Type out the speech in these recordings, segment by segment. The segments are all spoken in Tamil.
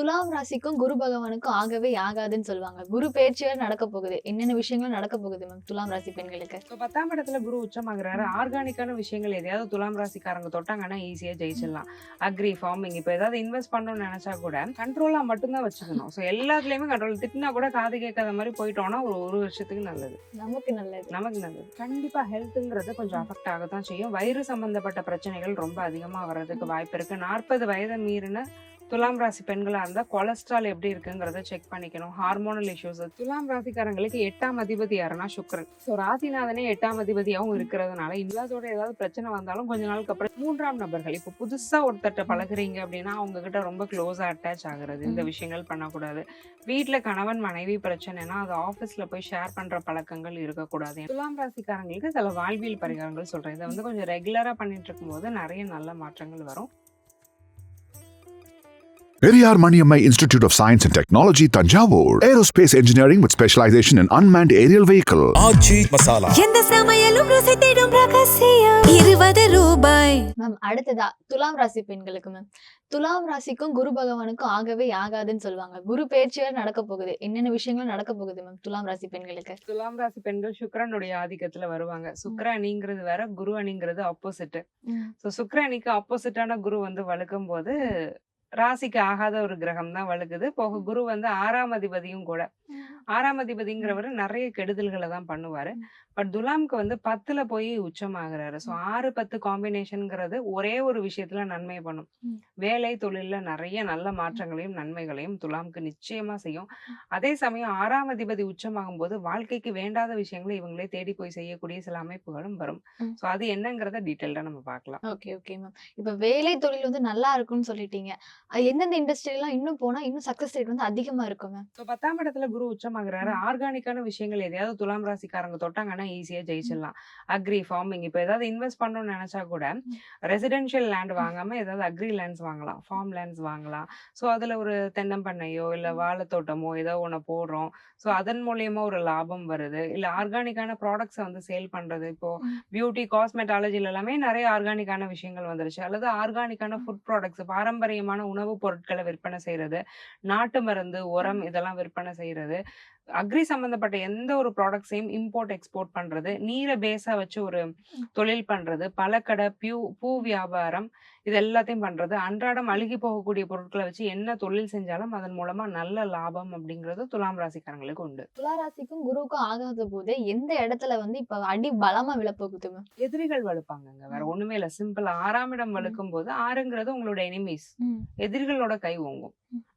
துலாம் ராசிக்கும் குரு பகவானுக்கும் ஆகவே ஆகாதுன்னு சொல்லுவாங்க. குரு பெயர்ச்சி வேற நடக்க போகுது. என்னென்ன விஷயங்கள் நடக்க போகுது மேம் துலாம் ராசி பெண்களுக்கு? இப்போ 10ஆம் இடத்துல குரு உச்சமாகுறாரு. ஆர்கானிக்கான விஷயங்கள் எதையாவது துலாம் ராசிக்காரங்க தொட்டாங்கன்னா ஈஸியா ஜெயிச்சிடலாம். அக்ரி, ஃபார்மிங் இப்போ ஏதாவது இன்வெஸ்ட் பண்ணணும்னு நினைச்சா கூட கண்ட்ரோலா மட்டும்தான் வச்சுக்கணும். ஸோ எல்லாத்துலயுமே கண்ட்ரோல். திட்டினா கூட காது கேட்காத மாதிரி போயிட்டோம்னா ஒரு வருஷத்துக்கு நல்லது. நமக்கு நல்லது. நமக்கு நல்லது. கண்டிப்பா ஹெல்த்ங்கிறது கொஞ்சம் அஃபெக்ட் ஆகத்தான் செய்யும். வயிறு சம்பந்தப்பட்ட பிரச்சனைகள் ரொம்ப அதிகமா வர்றதுக்கு வாய்ப்பு இருக்கு. 40 வயதை மீறின துலாம் ராசி பெண்களா இருந்தா கொலஸ்ட்ரால் எப்படி இருக்குங்கிறத செக் பண்ணிக்கணும். Hormonal issues. துலாம் ராசிக்காரங்களுக்கு 8ஆம் அதிபதி யாருன்னா சுக்கிரன். ஸோ ராசிநாதனே 8ஆம் அதிபதியாகவும் இருக்கிறதுனால இல்லாதோட ஏதாவது பிரச்சனை வந்தாலும் கொஞ்ச நாளுக்கு அப்புறம் 3ஆம் நபர்கள் இப்போ புதுசா ஒருத்தட்ட பழகுறீங்க அப்படின்னா அவங்க கிட்ட ரொம்ப க்ளோஸா அட்டாச் ஆகுறது, இந்த விஷயங்கள் பண்ணக்கூடாது. வீட்டுல கணவன் மனைவி பிரச்சனைனா அது ஆபீஸ்ல போய் ஷேர் பண்ற பழக்கங்கள் இருக்கக்கூடாது. துலாம் ராசிக்காரங்களுக்கு சில வாழ்வியல் பரிகாரங்கள் சொல்றேன். இதை கொஞ்சம் ரெகுலரா பண்ணிட்டு இருக்கும்போது நிறைய நல்ல மாற்றங்கள் வரும். Periyar Maniammai Institute of Science and Technology, Tanjavur. Aerospace engineering with specialization in unmanned aerial vehicle. ஆச்சி மசாலா. எந்த சமையலும் ருசி தேடும் ரகசியம் 20 ரூபாய். மேம் அடுத்ததா துலாம் ராசி பெண்களுக்கு மேம். துலாம் ராசிக்கும் குரு பகவானுக்கும் ஆகவே ஆகாதுன்னு சொல்லுவாங்க. குரு பெயர்ச்சி வேற நடக்க போகுது. என்னென்ன விஷயங்கள் நடக்க போகுது மேம் துலாம் ராசி பெண்களுக்கு? துலாம் ராசி பெண்கள் சுக்கிரனுடைய ஆதிக்கத்துல வருவாங்க. சுக்கிர அணிங்கிறது வேற, குரு அணிங்கிறது ஆப்போசிட். ஸோ சுக்கிர அணிக்கு ஆப்போசிட்டான குரு வலுக்கும் போது ராசிக்கு ஆகாத ஒரு கிரகம் தான் வலுக்குது. போக குரு 6ஆம் அதிபதியும் கூட. 6ஆம் அதிபதிங்கிறவர் நிறைய கெடுதல்களை தான் பண்ணுவாரு. பட் துலாம்க்கு 10ல போய் உச்சமாகிறாரு. ஸோ 6-10 காம்பினேஷன்ங்கிறது ஒரே ஒரு விஷயத்துல நன்மையை பண்ணும். வேலை தொழில்ல நிறைய நல்ல மாற்றங்களையும் நன்மைகளையும் துலாம்க்கு நிச்சயமா செய்யும். அதே சமயம் 6ஆம் அதிபதி உச்சமாகும் போது வாழ்க்கைக்கு வேண்டாத விஷயங்களை இவங்களே தேடி போய் செய்யக்கூடிய சில அமைப்புகளும் வரும். ஸோ அது என்னங்கிறத டீட்டெயில்டா நம்ம பார்க்கலாம். Okay okay ma'am. இப்ப வேலை தொழில் நல்லா இருக்கும்னு சொல்லிட்டீங்க. எந்தெந்த இண்டஸ்ட்ரியெல்லாம் இன்னும் போனா இன்னும் சக்சஸ் ரேட் அதிகமா இருக்கும் மேம்? ஸோ 10ஆம் இடத்துல குரு உச்சமாகுறாரு. ஆர்கானிக்கான விஷயங்கள் எதையாவது துலாம் ராசிக்காரங்க தொட்டாங்கன்னா ஈஸியா ஜெயிச்சிடலாம். அக்ரி, ஃபார்மிங் இப்போ ஏதாவது இன்வெஸ்ட் பண்ணணும்னு நினைச்சா கூட ரெசிடென்ஷியல் லேண்ட் வாங்காம ஏதாவது அக்ரி லேண்ட்ஸ் வாங்கலாம், ஃபார்ம் லேண்ட்ஸ் வாங்கலாம். ஸோ அதுல ஒரு தென்னம்பண்ணையோ இல்ல வாழைத்தோட்டமோ ஏதோ ஒன்று போடுறோம். ஸோ அதன் மூலியமா ஒரு லாபம் வருது. இல்ல ஆர்கானிக்கான ப்ராடக்ட்ஸை சேல் பண்றது. இப்போ பியூட்டி, காஸ்மெட்டாலஜில எல்லாமே நிறைய ஆர்கானிக்கான விஷயங்கள் வந்துருச்சு. அல்லது ஆர்கானிக்கான ஃபுட் ப்ராடக்ட்ஸ், பாரம்பரியமான உணவுப் பொருட்களை விற்பனை செய்யறது, நாட்டு மருந்து, உரம் இதெல்லாம் விற்பனை செய்யறது, அக்ரி சம்பந்தப்பட்ட எந்த ஒரு ப்ராடக்ட்ஸையும் இம்போர்ட் எக்ஸ்போர்ட் பண்றது, நீரை பேஸா வச்சு ஒரு தொழில் பண்றது, பழக்கடை, பூ வியாபாரம், இது எல்லாத்தையும் பண்றது, அன்றாடம் அழுகி போகக்கூடிய பொருட்களை வச்சு என்ன தொழில் செஞ்சாலும் அதன் மூலமா நல்ல லாபம் அப்படிங்கிறது துலாம் ராசிக்காரங்களுக்கு உண்டு. துலா ராசிக்கும் குருவுக்கும் ஆகாத போது எந்த இடத்துல இப்ப அடி பலமா விழப்போகுது மேம்? எதிரிகள் வலுப்பாங்க. வேற ஒண்ணுமே இல்ல. சிம்பிள். 6ஆம் இடம் வலுக்கும் போது 6ங்கிறது உங்களோட எனிமீஸ், எதிரிகளோட கை ஓங்கும்.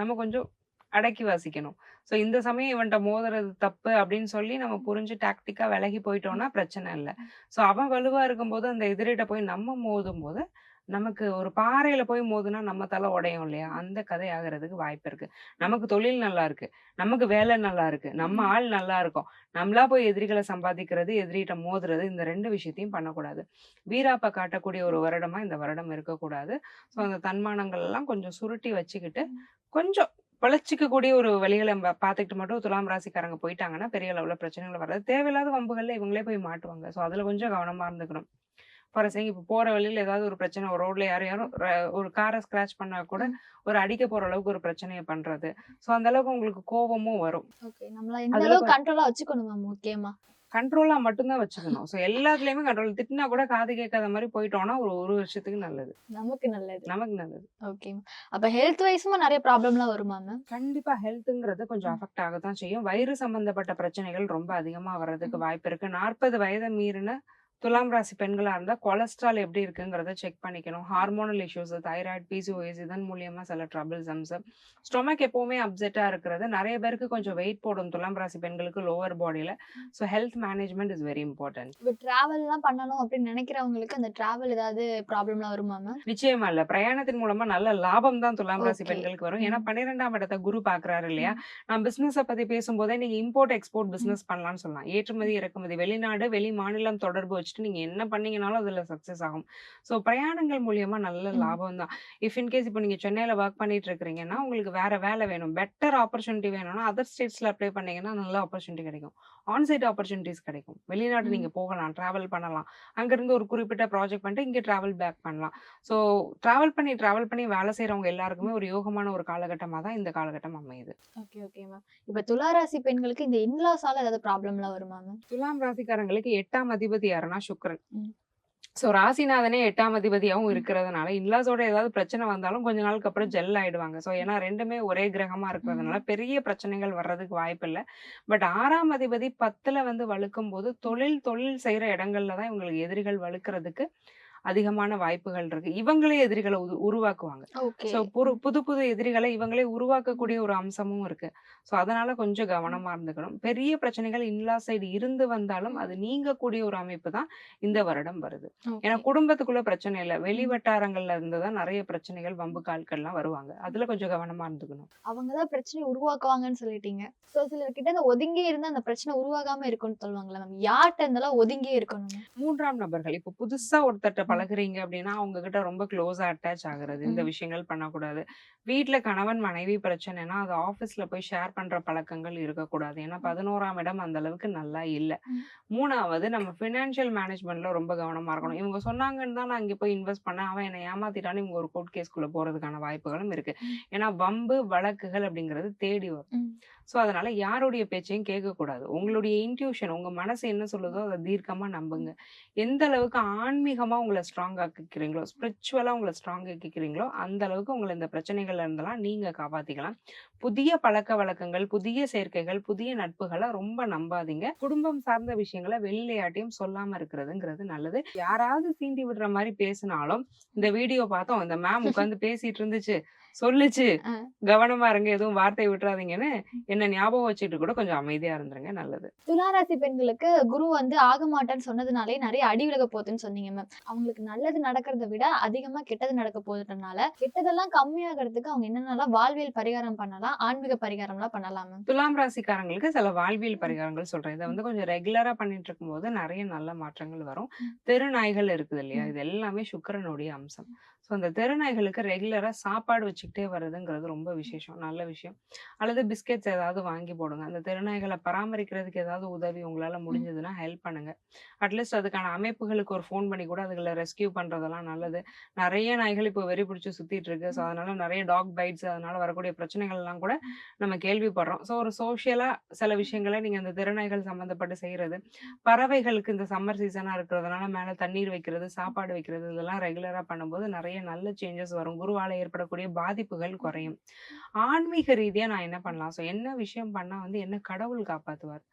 நம்ம கொஞ்சம் அடக்கி வாசிக்கணும். ஸோ இந்த சமயம் இவன்ட்ட மோதுறது தப்பு அப்படின்னு சொல்லி நம்ம புரிஞ்சு டாக்டிக்கா விலகி போயிட்டோம்னா பிரச்சனை இல்லை. ஸோ அவன் வலுவா இருக்கும்போது அந்த எதிரிட்ட போய் நம்ம மோதும் போது நமக்கு ஒரு பாறையில போய் மோதுனா நம்ம தலை உடையும் இல்லையா, அந்த கதை ஆகிறதுக்கு வாய்ப்பு இருக்கு. நமக்கு தொழில் நல்லா இருக்கு, நமக்கு வேலை நல்லா இருக்கு, நம்ம ஆள் நல்லா இருக்கும், நம்மளா போய் எதிரிகளை சம்பாதிக்கிறது, எதிரிட்ட மோதுறது, இந்த 2 விஷயத்தையும் பண்ணக்கூடாது. வீராப்ப காட்டக்கூடிய ஒரு வருடமா இந்த வருடம் இருக்கக்கூடாது. ஸோ அந்த தன்மானங்கள் எல்லாம் கொஞ்சம் சுருட்டி வச்சுக்கிட்டு கொஞ்சம் பழச்சிக்கக்கூடிய ஒரு வழிகளை பார்த்துக்கிட்டு மட்டும் துலாம் ராசிக்காரங்க போயிட்டாங்கன்னா பெரிய அளவுல பிரச்சனைகள் வராது. தேவையில்லாத வம்புகள்ல இவங்களே போய் மாட்டுவாங்க. ஸோ அதுல கொஞ்சம் கவனமா இருந்துக்கணும். ஃபார் எக்ஸாம்பிள் இப்போ போற வழியில ஏதாவது ஒரு பிரச்சனை, ஒரு ரோட்ல யாரும் ஒரு காரை ஸ்கிராச் பண்ணா கூட ஒரு அடிக்க போற அளவுக்கு ஒரு பிரச்சனையை பண்றது. ஸோ அந்த அளவுக்கு உங்களுக்கு கோபமும் வரும். ஓகே, நம்மள இந்த அளவுக்கு கண்ட்ரோலா வச்சுக்கணும் மேம். முக்கியமா கண்ட்ரோலா மட்டும்தான் வச்சுக்கணும். ஸோ எல்லாத்துலயுமே கண்ட்ரோல். திட்டினா கூட காது கேட்காத மாதிரி போயிட்டோம்னா ஒரு வருஷத்துக்கு நல்லது. நமக்கு நல்லது. நமக்கு நல்லது. ஓகே. அப்ப ஹெல்த் வைஸ்மா நிறைய ப்ராப்ளம்லாம் வருமா மேம்? கண்டிப்பா ஹெல்த்ங்கிறது கொஞ்சம் அஃபெக்ட் ஆகத்தான் செய்யும். வயிறு சம்பந்தப்பட்ட பிரச்சனைகள் ரொம்ப அதிகமா வர்றதுக்கு வாய்ப்பு இருக்கு. 40 வயதை மீறின துலாம் ராசி பெண்களா இருந்தா கொலஸ்ட்ரால் எப்படி இருக்குங்கிறத செக் பண்ணிக்கணும். ஹார்மோனல் இஷ்யூஸ், தைராய்டு, பிசிஓஎஸ் இதன் மூலியமா சில ட்ரபிள்ஸம்ஸ், ஸ்டொமக் எப்பவுமே அப்செட்டா இருக்கிறது. நிறைய பேருக்கு கொஞ்சம் வெயிட் போடும் துலாம் ராசி பெண்களுக்கு லோவர் பாடியில. So health management is very important. இப்போ டிராவல்லாம் பண்ணணும் அப்படின்னு நினைக்கிறவங்களுக்கு அந்த டிராவல் ஏதாவது ப்ராப்ளம்லாம் வருமா மேம்? நிச்சயமா இல்ல. பிரயாணத்தின் மூலமா நல்ல லாபம் தான் துலாம் ராசி பெண்களுக்கு வரும். ஏன்னா 12ஆம் இடத்தை குரு பாக்குறாரு இல்லையா. நான் பிசினஸ் பத்தி பேசும்போதே நீங்க இம்போர்ட் எக்ஸ்போர்ட் பிசினஸ் பண்ணலாம்னு சொல்லலாம். ஏற்றுமதி, இறக்குமதி, வெளிநாடு, வெளி மாநிலம் தொடர்பு வச்சுட்டு வச்சுட்டு நீங்க என்ன பண்ணீங்கனாலும் அதுல சக்சஸ் ஆகும். ஸோ பிரயாணங்கள் மூலியமா நல்ல லாபம் தான். இஃப் இன்கேஸ் இப்போ நீங்க சென்னையில ஒர்க் பண்ணிட்டு இருக்கிறீங்கன்னா உங்களுக்கு வேற வேலை வேணும், பெட்டர் ஆப்பர்ச்சுனிட்டி வேணும்னா அதர் ஸ்டேட்ஸ்ல அப்ளை பண்ணீங்கன்னா நல்ல ஆப்பர்ச்சுனிட்டி கிடைக்கும். ஆன்சைட் ஆப்பர்ச்சுனிட்டிஸ் கிடைக்கும். வெளிநாட்டு நீங்க போகலாம், டிராவல் பண்ணலாம். அங்கிருந்து ஒரு குறிப்பிட்ட ப்ராஜெக்ட் பண்ணிட்டு இங்க டிராவல் பேக் பண்ணலாம். ஸோ டிராவல் பண்ணி வேலை செய்யறவங்க எல்லாருக்குமே ஒரு யோகமான ஒரு காலகட்டமா தான் இந்த காலகட்டம் அமையுது. Okay okay ma'am. இப்ப துலா ராசி பெண்களுக்கு இந்த இன்லாஸால ஏதாவது ப்ராப்ளம்லாம் வருமா மேம்? துலாம் ராசிக்காரங்களுக்கு 8ஆம் அதிபதி யாருன்னா சுக்கிரன். ம். ஸோ ராசிநாதனே 8ஆம் அதிபதியாவும் இருக்கிறதுனால இன்லாஸோட ஏதாவது பிரச்சனை வந்தாலும் கொஞ்ச நாளுக்கு அப்புறம் ஜெல் ஆயிடுவாங்க. ஸோ ஏன்னா 2மே ஒரே கிரகமா இருக்கிறதுனால பெரிய பிரச்சனைகள் வர்றதுக்கு வாய்ப்பு இல்லை. பட் 6ஆம் அதிபதி 10ல வந்து வலுக்கும் போது தொழில் செய்யற இடங்கள்ல தான் இவங்களுக்கு எதிரிகள் வலுக்கிறதுக்கு அதிகமான வாய்ப்புகள் இருக்கு. இவங்களே எதிரிகளை உருவாக்குவாங்க. ஓகே. ஸோ புது புது எதிரிகளை இவங்களே உருவாக்கக்கூடிய ஒரு அம்சமும் இருக்கு. ஸோ அதனால கொஞ்சம் கவனமா இருந்துக்கணும். பெரிய பிரச்சனைகள் இன்லா சைடு இருந்து வந்தாலும் அது நீங்கக்கூடிய ஒரு அமைப்பு தான் இந்த வருடம் வருது. ஏன்னா குடும்பத்துக்குள்ள பிரச்சனை இல்லை, வெளி வட்டாரங்கள்ல இருந்து தான் நிறைய பிரச்சனைகள் வம்பு கால்கள்லாம் வருவாங்க. அதுல கொஞ்சம் கவனமா இருந்துக்கணும். அவங்கதான் பிரச்சனை உருவாக்குவாங்கன்னு சொல்லிட்டீங்க. சோ சிலர்கிட்ட இந்த ஒதுங்கி இருந்தா அந்த பிரச்சனை உருவாகாம இருக்கும்னு சொல்லுவாங்கல்ல மேம், யார்கிட்ட இருந்தாலும் ஒதுங்கி இருக்கணும் மேம்? 3ஆம் நபர்கள் இப்போ புதுசா ஒருத்தர்ட்ட பழகுறீங்க அப்படின்னா அவங்க கிட்ட ரொம்ப க்ளோஸா அட்டாச் ஆகுறது, இந்த விஷயங்கள் பண்ணக்கூடாது. வீட்டுல கணவன் மனைவி பிரச்சனைனா அது ஆபீஸ்ல போய் ஷேர் பண்ற பழக்கங்கள் இருக்கக்கூடாது. ஏன்னா 11ஆம் இடம் அந்த அளவுக்கு நல்லா இல்ல. 3ஆவது நம்ம பினான்சியல் மேனேஜ்மெண்ட்ல ரொம்ப கவனமா இருக்கணும். இவங்க சொன்னாங்கன்னு தான் நான் இங்க போய் இன்வெஸ்ட் பண்ணேன், அவன் என்னை ஏமாத்திட்டான்னு இவங்க ஒரு கோர்ட் கேஸ்குள்ள போறதுக்கான வாய்ப்புகளும் இருக்கு. ஏன்னா வம்பு வழக்குகள் அப்படிங்கிறது தேடி வரும். ஸோ அதனால யாருடைய பேச்சையும் கேட்கக்கூடாது. உங்களுடைய இன்ட்யூஷன், உங்க மனசு என்ன சொல்லுதோ அதை தீர்க்கமா நம்புங்க. எந்த அளவுக்கு ஆன்மீகமா உங்களை ஸ்ட்ராங் ஆக்கிக்கிறீங்களோ, ஸ்பிரிச்சுவலா உங்களை ஸ்ட்ராங் ஆக்கிக்கிறீங்களோ அந்த அளவுக்கு உங்களை இந்த பிரச்சனைகள்ல இருந்தெல்லாம் நீங்க காப்பாத்திக்கலாம். புதிய பழக்க வழக்கங்கள், புதிய சேர்க்கைகள், புதிய நட்புகளை ரொம்ப நம்பாதீங்க. குடும்பம் சார்ந்த விஷயங்களை வெளியிலையாட்டியும் சொல்லாம இருக்கிறதுங்கிறது நல்லது. யாராவது சீண்டி விடுற மாதிரி பேசினாலும் இந்த வீடியோ பார்த்தோம், இந்த மேம் உட்காந்து பேசிட்டு இருந்துச்சு, சொல்லுச்சு, கவனமா இருங்க, எதுவும் வார்த்தை விட்டுறாதீங்கன்னு என்ன ஞாபகம் வச்சுட்டு கூட கொஞ்சம் அமைதியா இருந்துருங்க, நல்லது. துளாராசி பெண்களுக்கு குரு வந்து ஆக மாட்டான்னு சொன்னதுனாலே நிறைய அடி விலக போகுதுன்னு சொன்னீங்க மேம். அவங்களுக்கு நல்லது நடக்கிறத விட அதிகமா கெட்டது நடக்க போதுனால கெட்டதெல்லாம் கம்மியாகிறதுக்கு அவங்க என்னென்னலாம் வாழ்வியல் பரிகாரம் பண்ணலாம், ஆன்மீக பரிகாரம்லாம் பண்ணலாம் மேம்? துலாம் ராசிக்காரங்களுக்கு சில வாழ்வியல் பரிகாரங்கள் சொல்றேன். இதை வந்து கொஞ்சம் ரெகுலரா பண்ணிட்டு இருக்கும் போது நிறைய நல்ல மாற்றங்கள் வரும். தெருநாய்கள் இருக்குது இல்லையா, இது எல்லாமே சுக்கிரனுடைய அம்சம். ஸோ அந்த தெருநாய்களுக்கு ரெகுலரா சாப்பாடு வச்சுக்கிட்டே வர்றதுங்கிறது ரொம்ப விசேஷம், நல்ல விஷயம். அல்லது பிஸ்கெட்ஸ் ஏதாவது வாங்கி போடுங்க. அந்த தெருநாய்களை பராமரிக்கிறதுக்கு ஏதாவது உதவி உங்களால முடிஞ்சதுன்னா ஹெல்ப் பண்ணுங்க. அட்லீஸ்ட் அதுக்கான அமைப்புகளுக்கு ஒரு ஃபோன் பண்ணி கூட அதுகளை ரெஸ்கியூ பண்றதெல்லாம் நல்லது. நிறைய நாய்கள் இப்போ வெறி பிடிச்சி சுத்திட்டு இருக்கு. ஸோ அதனால நிறைய டாக் பைட்ஸ், அதனால வரக்கூடிய பிரச்சனைகள் எல்லாம் கூட நம்ம கேள்விப்படுறோம். ஸோ ஒரு சோஷியலா சில விஷயங்களை நீங்க அந்த தெருநாய்கள் சம்பந்தப்பட்டு செய்யறது, பறவைகளுக்கு இந்த சம்மர் சீசனா இருக்கிறதுனால மேல தண்ணீர் வைக்கிறது, சாப்பாடு வைக்கிறது, இதெல்லாம் ரெகுலரா பண்ணும்போது நிறைய நல்ல சேஞ்சஸ் வரும். குருவால ஏற்படக்கூடிய பாதிப்புகள் குறையும். ஆன்மீக ரீதியா நான் என்ன பண்ணலாம், ஸோ என்ன விஷயம் பண்ணா வந்து என்ன கடவுள் காப்பாத்துவார்.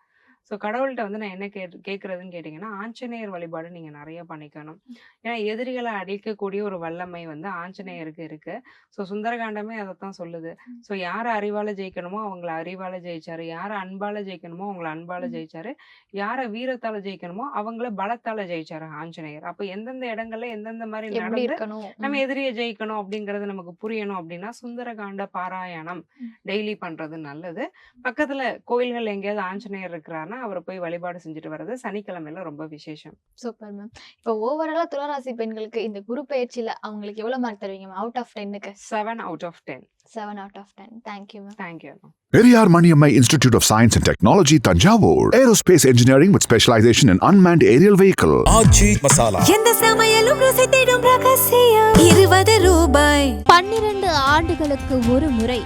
ஸோ கடவுள்கிட்ட வந்து நான் என்ன கேட்கறதுன்னு கேட்டிங்கன்னா, ஆஞ்சநேயர் வழிபாடு நீங்க நிறைய பண்ணிக்கணும். ஏன்னா எதிரிகளை அழிக்கக்கூடிய ஒரு வல்லமை வந்து ஆஞ்சநேயருக்கு இருக்கு. ஸோ சுந்தரகாண்டமே அதைத்தான் சொல்லுது. ஸோ யாரை அறிவால ஜெயிக்கணுமோ அவங்கள அறிவால ஜெயிச்சாரு, யாரை அன்பால ஜெயிக்கணுமோ அவங்கள அன்பால ஜெயிச்சாரு, யாரை வீரத்தால ஜெயிக்கணுமோ அவங்கள பலத்தால ஜெயிச்சாரு ஆஞ்சநேயர். அப்ப எந்தெந்த இடங்கள்ல எந்தெந்த மாதிரி நடந்து நம்ம எதிரியை ஜெயிக்கணும் அப்படிங்கறது நமக்கு புரியணும் அப்படின்னா சுந்தரகாண்ட பாராயணம் டெய்லி பண்றது நல்லது. பக்கத்துல கோயில்கள் எங்கேயாவது ஆஞ்சநேயர் இருக்கிறாருன்னா அவரை போய் வழிபாடு செஞ்சுட்டு வர்றது சனிக்கிழமையில ரொம்ப விசேஷம். Super ma'am. இப்போ ஓவராலா துளாராசி பெண்களுக்கு இந்த குரு பயிற்சியில அவங்களுக்கு எவ்வளவு மார்க் தருவீங்க மேம்? அவுட் ஆஃப் 10க்கு 7 out of 10. 7 out of 10. Thank you ma'am. Thank you. Periyar Maniammai Institute of Science and Technology, Tanjavur. Aerospace engineering with specialization in unmanned aerial vehicle. ஆச்சி மசாலா. எந்த சமையலும் ருசி தேடும் ரகசியம் 20 ரூபாய். 12 ஆண்டுகளுக்கு ஒரு முறை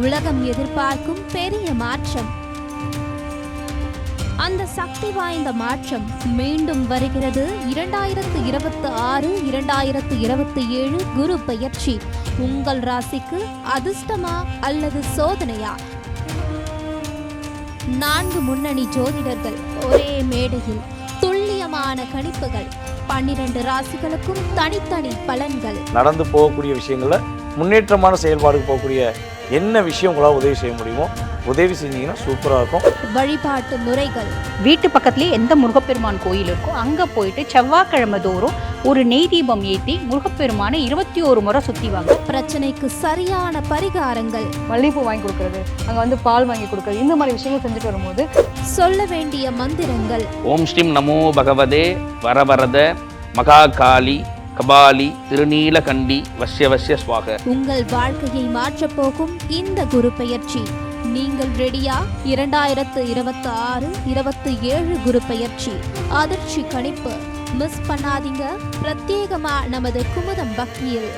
உலகம் எதிர்பார்க்கும் பெரிய மாற்றம். அந்த சக்தி வாய்ந்த மாற்றம் மீண்டும் வருகிறது. 2026-2027 குரு பெயர்ச்சி உங்கள் ராசிக்கு அதிர்ஷ்டமா அல்லது சோதனையா? 4 முன்னணி ஜோதிடர்கள் ஒரே மேடையில், துல்லியமான கணிப்புகள், 12 ராசிகளுக்கும் தனித்தனி பலன்கள். நடந்து போகக்கூடிய விஷயங்கள்ல முன்னேற்றமான செயல்பாடு போகக்கூடிய என்ன விஷயம் உங்களால் உதவி செய்ய முடியுமோ உதவி செஞ்சீங்கன்னா சூப்பராக இருக்கும். வழிபாட்டு முறைகள். வீட்டு பக்கத்துலேயே எந்த முருகப்பெருமான் கோயில் இருக்கோ அங்கே போயிட்டு செவ்வாய்க்கிழமை தோறும் ஒரு நெய் தீபம் ஏற்றி முருகப்பெருமானை 21 முறை சுற்றிவாங்க. பிரச்சனைக்கு சரியான பரிகாரங்கள். மல்லிகைப்பூ வாங்கி கொடுக்கறது, அங்கே பால் வாங்கி கொடுக்கறது, இந்த மாதிரி விஷயங்கள் செஞ்சுட்டு வரும்போது சொல்ல வேண்டிய மந்திரங்கள். ஓம் ஸ்ரீம் நமோ பகவதே வரவரத மகாகாளி கபாலி திருநீலகண்டி வசிய ஸ்வாக. உங்கள் வாழ்க்கையை மாற்றப் போகும் இந்த குரு பெயர்ச்சி. நீங்கள் ரெடியா? 2026-27 குரு பெயர்ச்சி அதிர்ச்சி கணிப்பு மிஸ் பண்ணாதீங்க. பிரத்யேகமா நமது குமுதம் பக்தியில்.